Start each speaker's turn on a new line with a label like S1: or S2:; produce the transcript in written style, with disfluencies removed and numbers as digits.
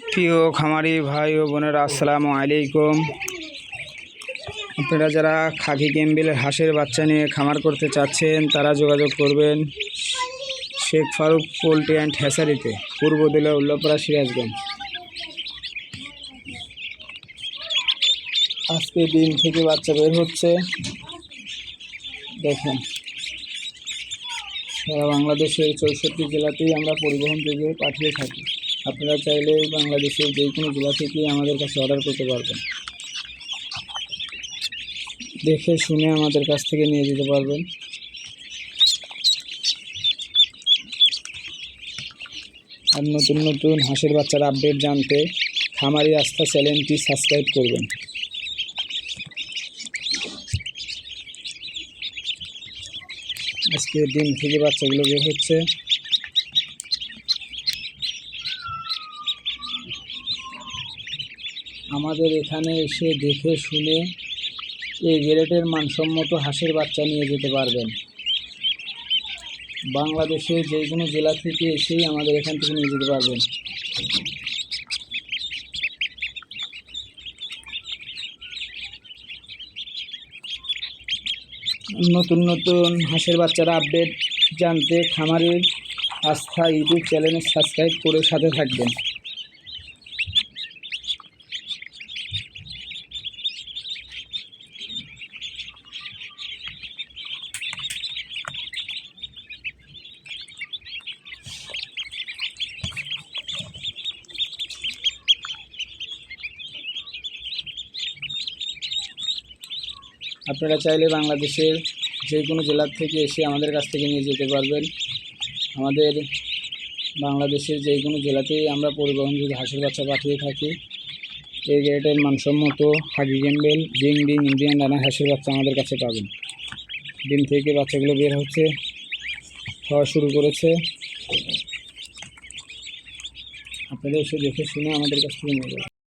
S1: প্রিয় খামারি ভাই ও বোনেরা, আসসালামু আলাইকুম। আপনারা যারা খাকি ক্যাম্বেলের হাঁসের বাচ্চা নিয়ে খামার করতে চাচ্ছেন তারা যোগাযোগ করবেন শেখ ফারুক পোল্ট্রি অ্যান্ড হ্যাচারিতে, পূর্ব দিলা, উল্লাপাড়া, সিরাজগঞ্জ। আজকে ডিম থেকে বাচ্চা বের হচ্ছে, দেখেন। সারা বাংলাদেশের 64 জেলাতেই আমরা পরিবহন যোগে পাঠিয়ে থাকি। আপনারা চাইলে বাংলাদেশের যে কোনো জেলা থেকেই আমাদের কাছে অর্ডার করতে পারবেন। দেখে শুনে আমাদের কাছ থেকে নিয়ে যেতে পারবেন। আর নতুন নতুন হাঁসের বাচ্চার আপডেট জানতে খামারি আস্থা চ্যানেলটি সাবস্ক্রাইব করবেন। আজকে ডিম থেকে বাচ্চাগুলো বের হচ্ছে। আমাদের এখানে এসে দেখে শুনে এই গ্রেডের মানসম্মত হাঁসের বাচ্চা নিয়ে যেতে পারবেন। বাংলাদেশে যে কোনো জেলা থেকে এসেই আমাদের এখান থেকে নিয়ে যেতে পারবেন। নতুন নতুন হাঁসের বাচ্চার আপডেট জানতে খামারের আস্থা ইউটিউব চ্যানেলে সাবস্ক্রাইব করে সাথে থাকবেন। আপনারা চাইলে বাংলাদেশের যে কোনো জেলার থেকে এসে আমাদের কাছ থেকে নিয়ে যেতে পারবেন। আমাদের বাংলাদেশের যে কোনো জেলাতেই আমরা পরিবহন যোগে হাঁসের বাচ্চা পাঠিয়ে থাকি। এই গ্রেডের মানসম্মত খাকি ক্যাম্বেল, জিং ডিম, ইন্ডিয়ান রানা হাঁসের বাচ্চা আমাদের কাছে পাবেন। ডিম থেকে বাচ্চাগুলো বের হচ্ছে, খাওয়া শুরু করেছে। আপনারা এসে দেখে শুনে আমাদের কাছ থেকে নিয়ে যাবেন।